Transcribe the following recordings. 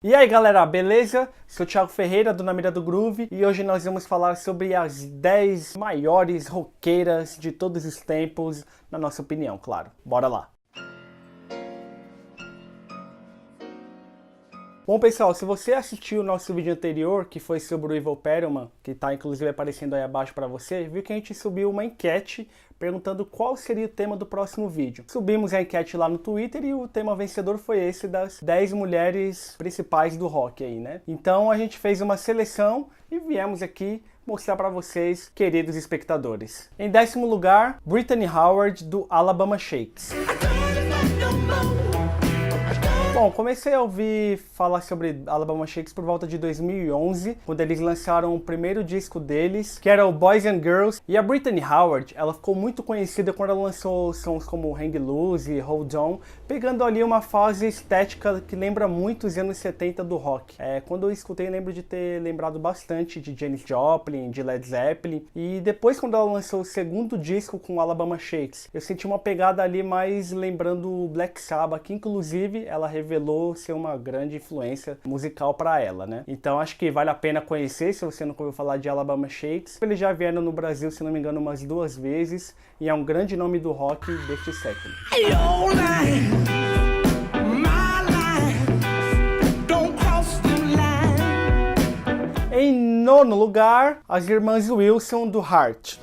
E aí galera, beleza? Sou o Thiago Ferreira do Na Mira do Groove e hoje nós vamos falar sobre as 10 maiores roqueiras de todos os tempos, na nossa opinião, claro. Bora lá! Bom pessoal, se você assistiu o nosso vídeo anterior, que foi sobre o Evil Perelman, que está inclusive aparecendo aí abaixo para você, viu que a gente subiu uma enquete perguntando qual seria o tema do próximo vídeo. Subimos a enquete lá no Twitter e o tema vencedor foi esse das 10 mulheres principais do rock aí, né? Então a gente fez uma seleção e viemos aqui mostrar para vocês, queridos espectadores. Em 10º lugar, Brittany Howard do Alabama Shakes. Bom, comecei a ouvir falar sobre Alabama Shakes por volta de 2011, quando eles lançaram o primeiro disco deles, que era o Boys and Girls. E a Brittany Howard, ela ficou muito conhecida quando ela lançou sons como Hang Loose e Hold On, pegando ali uma fase estética que lembra muito os anos 70 do rock. Quando eu escutei, eu lembro de ter lembrado bastante de Janis Joplin, de Led Zeppelin. E depois, quando ela lançou o segundo disco com Alabama Shakes, eu senti uma pegada ali mais lembrando o Black Sabbath, que inclusive ela revelou ser uma grande influência musical para ela, né? Então acho que vale a pena conhecer, se você nunca ouviu falar de Alabama Shakes. Eles já vieram no Brasil, se não me engano, umas 2 vezes, e é um grande nome do rock deste século. Em 9º lugar, as irmãs Wilson do Heart.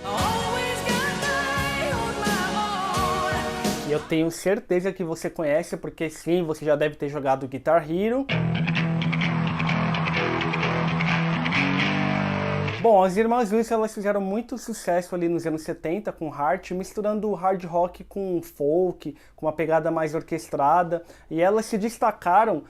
Eu tenho certeza que você conhece, porque sim, você já deve ter jogado Guitar Hero. Bom, as irmãs Wilson, elas fizeram muito sucesso ali nos anos 70 com Heart, misturando hard rock com folk, com uma pegada mais orquestrada, e elas se destacaram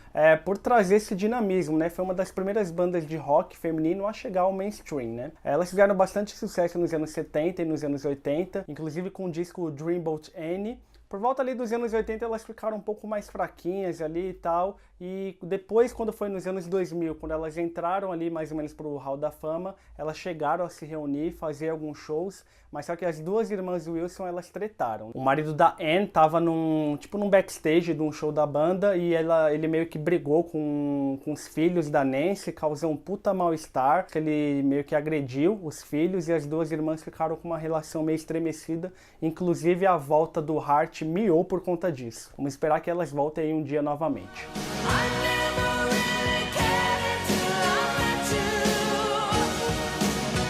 por trazer esse dinamismo, né? Foi uma das primeiras bandas de rock feminino a chegar ao mainstream, né? Elas fizeram bastante sucesso nos anos 70 e nos anos 80, inclusive com o disco Dreamboat Annie. Por volta ali dos anos 80 elas ficaram um pouco mais fraquinhas ali e tal, e depois quando foi nos anos 2000, quando elas entraram ali mais ou menos pro Hall da Fama, elas chegaram a se reunir, fazer alguns shows, mas só que as duas irmãs Wilson, elas tretaram. O marido da Anne tava num backstage de um show da banda e ele meio que brigou com os filhos da Nancy, causou um puta mal-estar, ele meio que agrediu os filhos e as duas irmãs ficaram com uma relação meio estremecida, inclusive a volta do Heart miou por conta disso. Vamos esperar que elas voltem aí um dia novamente.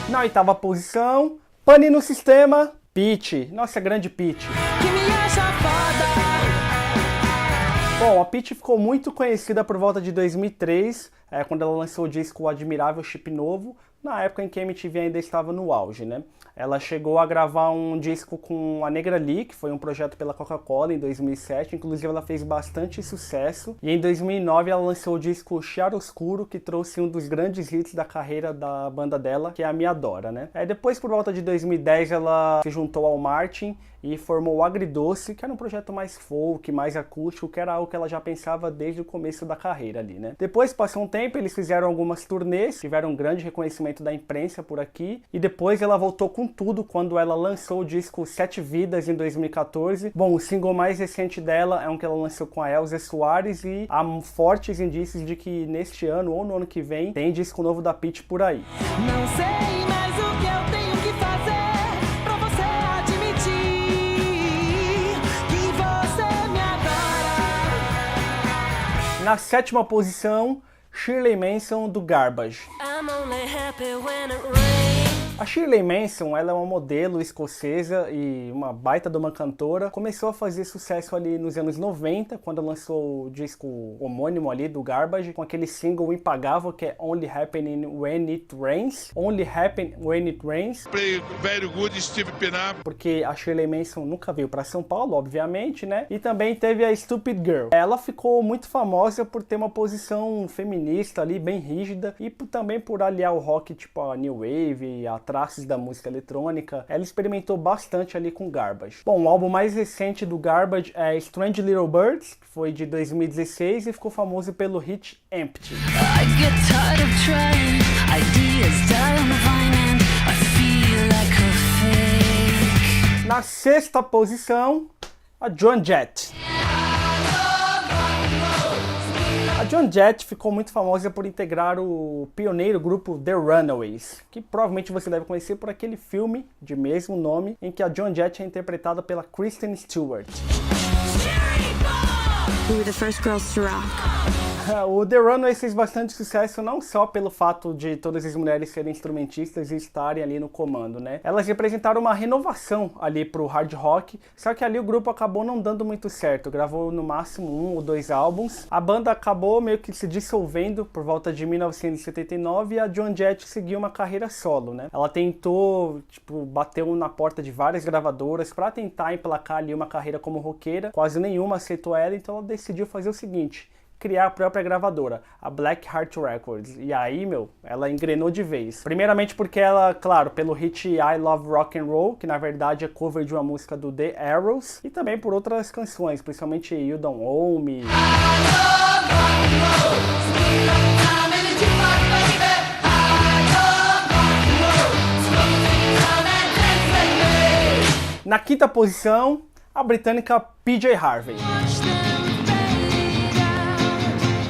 Na 8ª posição, pane no sistema, Pitty, nossa grande Pitty. Bom, a Pitty ficou muito conhecida por volta de 2003, quando ela lançou o disco O Admirável Chip Novo, na época em que a MTV ainda estava no auge, né? Ela chegou a gravar um disco com a Negra Lee, que foi um projeto pela Coca-Cola em 2007, inclusive ela fez bastante sucesso. E em 2009 ela lançou o disco Chiaroscuro, que trouxe um dos grandes hits da carreira da banda dela, que é a Me Adora, né? Depois, por volta de 2010, ela se juntou ao Martin e formou o Agridoce, que era um projeto mais folk, mais acústico, que era algo que ela já pensava desde o começo da carreira ali, né? Depois, passou um tempo, eles fizeram algumas turnês, tiveram um grande reconhecimento da imprensa por aqui, e depois ela voltou com tudo quando ela lançou o disco 7 Vidas em 2014. Bom, o single mais recente dela é um que ela lançou com a Elza Soares e há fortes indícios de que neste ano ou no ano que vem tem disco novo da Pitty por aí. Não sei mais o que eu tenho que fazer pra você admitir que você me adora. Na 7ª posição, Shirley Manson do Garbage. I'm only happy when it rains. A Shirley Manson, ela é uma modelo escocesa e uma baita de uma cantora. Começou a fazer sucesso ali nos anos 90, quando lançou o disco homônimo ali do Garbage, com aquele single impagável que é Only Happening When It Rains. Only Happen When It Rains. Play very good Steve Pinar. Porque a Shirley Manson nunca veio para São Paulo, obviamente, né? E também teve a Stupid Girl. Ela ficou muito famosa por ter uma posição feminista ali, bem rígida, e também por aliar o rock, tipo a New Wave, a traços da música eletrônica. Ela experimentou bastante ali com Garbage. Bom, o álbum mais recente do Garbage é Strange Little Birds, que foi de 2016 e ficou famoso pelo hit Empty. Na 6ª posição, a Joan Jett. A Joan Jett ficou muito famosa por integrar o pioneiro grupo The Runaways, que provavelmente você deve conhecer por aquele filme de mesmo nome, em que a Joan Jett é interpretada pela Kristen Stewart. We were the first girls to rock. O The Runaways fez bastante sucesso não só pelo fato de todas as mulheres serem instrumentistas e estarem ali no comando, né? Elas representaram uma renovação ali pro hard rock, só que ali o grupo acabou não dando muito certo, gravou no máximo 1 ou 2 álbuns. A banda acabou meio que se dissolvendo por volta de 1979 e a Joan Jett seguiu uma carreira solo, né? Ela tentou, bateu na porta de várias gravadoras para tentar emplacar ali uma carreira como roqueira, quase nenhuma aceitou ela, então ela decidiu fazer o seguinte: criar a própria gravadora, a Black Heart Records. E aí, ela engrenou de vez. Primeiramente porque ela, claro, pelo hit I Love Rock and Roll, que na verdade é cover de uma música do The Arrows, e também por outras canções, principalmente You Don't Owe Me. Na quinta posição, a britânica PJ Harvey.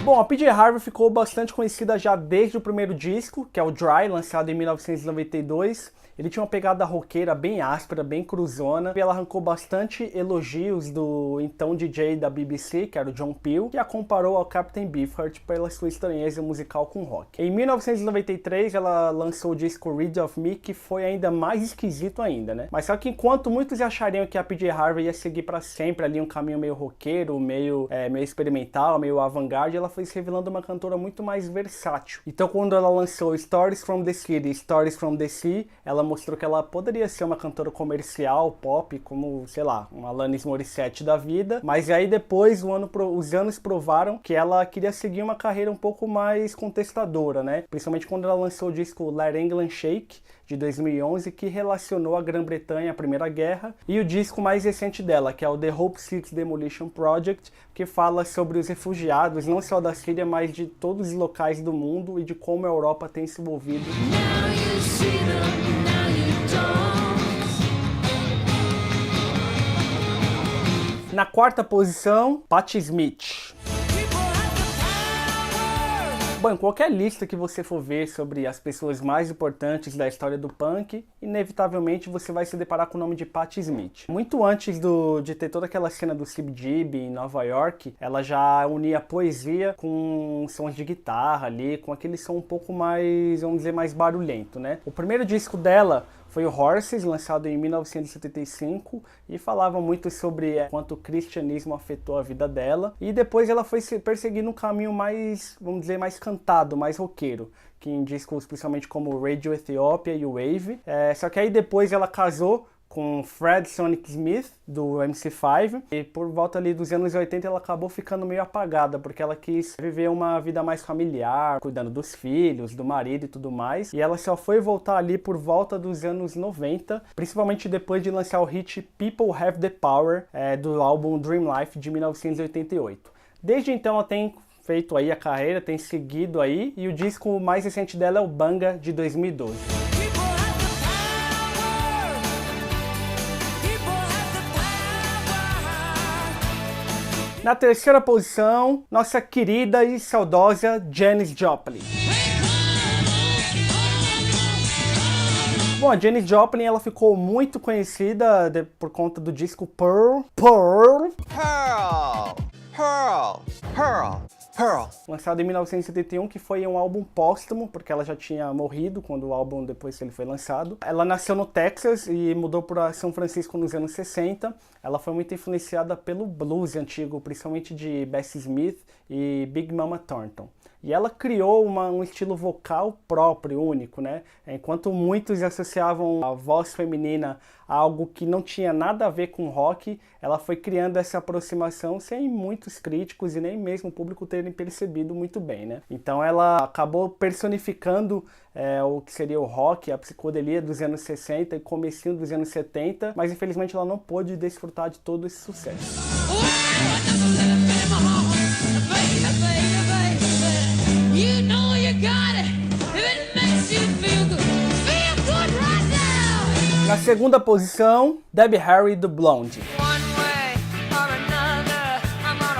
Bom, a PJ Harvey ficou bastante conhecida já desde o primeiro disco, que é o Dry, lançado em 1992. Ele tinha uma pegada roqueira bem áspera, bem cruzona, e ela arrancou bastante elogios do então DJ da BBC, que era o John Peel, que a comparou ao Captain Beefheart pela sua estranheza musical com rock. Em 1993, ela lançou o disco Rid of Me, que foi ainda mais esquisito ainda, né? Mas só que enquanto muitos achariam que a PJ Harvey ia seguir para sempre ali um caminho meio roqueiro, meio experimental, meio avant-garde, ela foi se revelando uma cantora muito mais versátil. Então quando ela lançou Stories from the City e Stories from the Sea, ela mostrou que ela poderia ser uma cantora comercial, pop, como, sei lá, uma Alanis Morissette da vida, mas aí depois os anos provaram que ela queria seguir uma carreira um pouco mais contestadora, né? Principalmente quando ela lançou o disco Let England Shake, de 2011, que relacionou a Grã-Bretanha à Primeira Guerra, e o disco mais recente dela, que é o The Hope Six Demolition Project, que fala sobre os refugiados, não só da Síria, mas de todos os locais do mundo e de como a Europa tem se envolvido. Na quarta posição, Patti Smith. Bom, em qualquer lista que você for ver sobre as pessoas mais importantes da história do punk, inevitavelmente você vai se deparar com o nome de Patti Smith. Muito antes de ter toda aquela cena do CBGB em Nova York, ela já unia poesia com sons de guitarra ali, com aquele som um pouco mais, vamos dizer, mais barulhento, né? O primeiro disco dela foi o Horses, lançado em 1975, e falava muito sobre quanto o cristianismo afetou a vida dela. E depois ela foi perseguindo um caminho mais, vamos dizer, mais cantado, mais roqueiro, que em discos principalmente como Radio Ethiopia e Wave. Só que aí depois ela casou com Fred Sonic Smith, do MC5, e por volta ali dos anos 80 ela acabou ficando meio apagada, porque ela quis viver uma vida mais familiar, cuidando dos filhos, do marido e tudo mais, e ela só foi voltar ali por volta dos anos 90, principalmente depois de lançar o hit People Have the Power, do álbum Dream Life, de 1988. Desde então ela tem feito aí a carreira, tem seguido aí, e o disco mais recente dela é o Banga, de 2012. Na terceira posição, nossa querida e saudosa Janis Joplin. Bom, a Janis Joplin ela ficou muito conhecida por conta do disco Pearl. Lançado em 1971, que foi um álbum póstumo, porque ela já tinha morrido quando o álbum depois ele foi lançado. Ela nasceu no Texas e mudou para São Francisco nos anos 60. Ela foi muito influenciada pelo blues antigo, principalmente de Bessie Smith e Big Mama Thornton. E ela criou um estilo vocal próprio, único, né? Enquanto muitos associavam a voz feminina a algo que não tinha nada a ver com rock, ela foi criando essa aproximação sem muitos críticos e nem mesmo o público terem percebido muito bem, né? Então ela acabou personificando o que seria o rock, a psicodelia dos anos 60 e comecinho dos anos 70, mas infelizmente ela não pôde desfrutar de todo esse sucesso. Na segunda posição, Debbie Harry, do Blonde.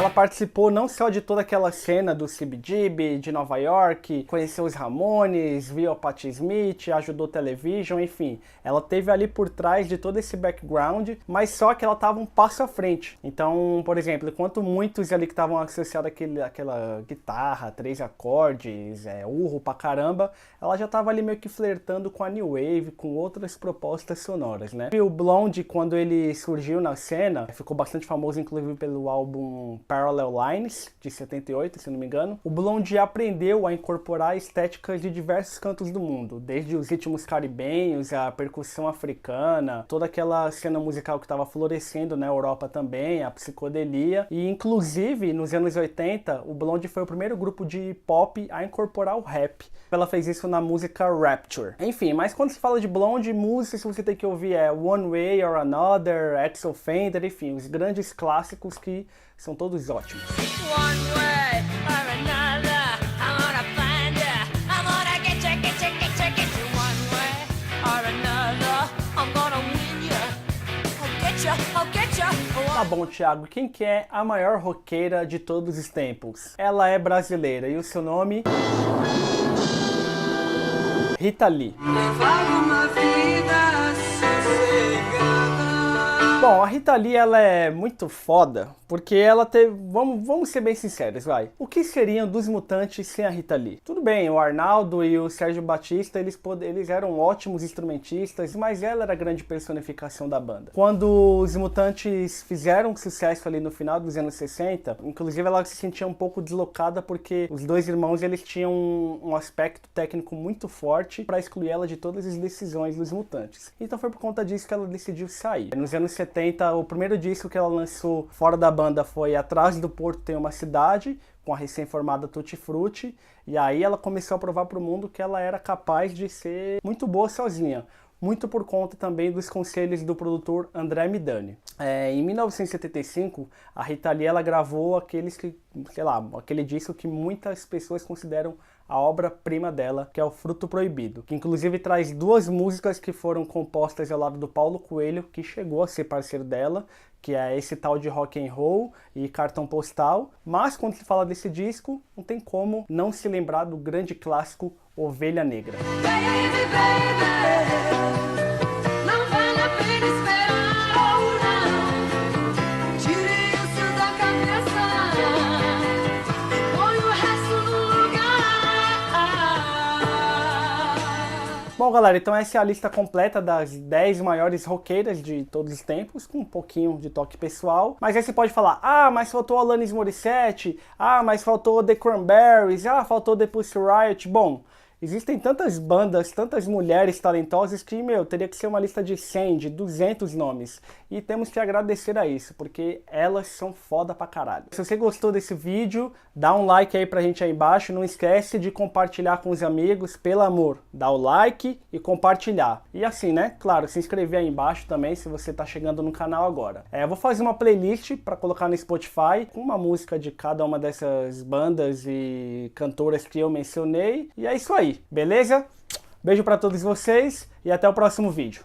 Ela participou não só de toda aquela cena do CBGB, de Nova York, conheceu os Ramones, viu a Patti Smith, ajudou Television, enfim. Ela teve ali por trás de todo esse background, mas só que ela estava um passo à frente. Então, por exemplo, enquanto muitos ali que estavam associados àquela guitarra, 3 acordes, urro pra caramba, ela já estava ali meio que flertando com a New Wave, com outras propostas sonoras, né? E o Blonde, quando ele surgiu na cena, ficou bastante famoso, inclusive pelo álbum Parallel Lines, de 78, se não me engano. O Blonde aprendeu a incorporar estéticas de diversos cantos do mundo, desde os ritmos caribenhos, a percussão africana, toda aquela cena musical que estava florescendo na Europa também, a psicodelia. E, inclusive, nos anos 80, o Blonde foi o primeiro grupo de pop a incorporar o rap. Ela fez isso na música Rapture. Enfim, mas quando se fala de Blonde, músicas que você tem que ouvir é One Way or Another, Axel Fender, enfim, os grandes clássicos que são todos ótimos. One way or another, I'm gonna find ya. I'm gonna get you, get you, get you, get you. One way or another, I'm gonna win ya. I'll get ya. Tá bom, Thiago, quem que é a maior roqueira de todos os tempos? Ela é brasileira e o seu nome? Rita Lee. Bom, a Rita Lee, ela é muito foda, porque ela teve... Vamos ser bem sinceros, vai. O que seriam dos Mutantes sem a Rita Lee? Tudo bem, o Arnaldo e o Sérgio Batista, eles eram ótimos instrumentistas, mas ela era a grande personificação da banda. Quando os Mutantes fizeram sucesso ali no final dos anos 60, inclusive ela se sentia um pouco deslocada, porque os dois irmãos, eles tinham um aspecto técnico muito forte para excluir ela de todas as decisões dos Mutantes. Então foi por conta disso que ela decidiu sair. Nos anos 70, o primeiro disco que ela lançou fora da banda foi Atrás do Porto Tem Uma Cidade, com a recém-formada Tutti Frutti, e aí ela começou a provar para o mundo que ela era capaz de ser muito boa sozinha, muito por conta também dos conselhos do produtor André Midani. Em 1975, a Rita Lee, ela gravou aquele disco que muitas pessoas consideram a obra-prima dela, que é o Fruto Proibido, que inclusive traz 2 músicas que foram compostas ao lado do Paulo Coelho, que chegou a ser parceiro dela, que é esse tal de Rock and Roll e Cartão Postal. Mas quando se fala desse disco, não tem como não se lembrar do grande clássico Ovelha Negra. Baby, baby, não vale a pena esperar, oh, não. Tire isso da cabeça, põe o resto no lugar. Bom, galera, então essa é a lista completa das 10 maiores roqueiras de todos os tempos, com um pouquinho de toque pessoal. Mas aí você pode falar, mas faltou Alanis Morissette, mas faltou The Cranberries, faltou The Pussy Riot. Bom, existem tantas bandas, tantas mulheres talentosas que, teria que ser uma lista de 100, de 200 nomes. E temos que agradecer a isso, porque elas são foda pra caralho. Se você gostou desse vídeo, dá um like aí pra gente aí embaixo. Não esquece de compartilhar com os amigos, pelo amor. Dá o like e compartilhar. E assim, né? Claro, se inscrever aí embaixo também, se você tá chegando no canal agora. Eu vou fazer uma playlist pra colocar no Spotify, com uma música de cada uma dessas bandas e cantoras que eu mencionei. E é isso aí. Beleza? Beijo pra todos vocês e até o próximo vídeo.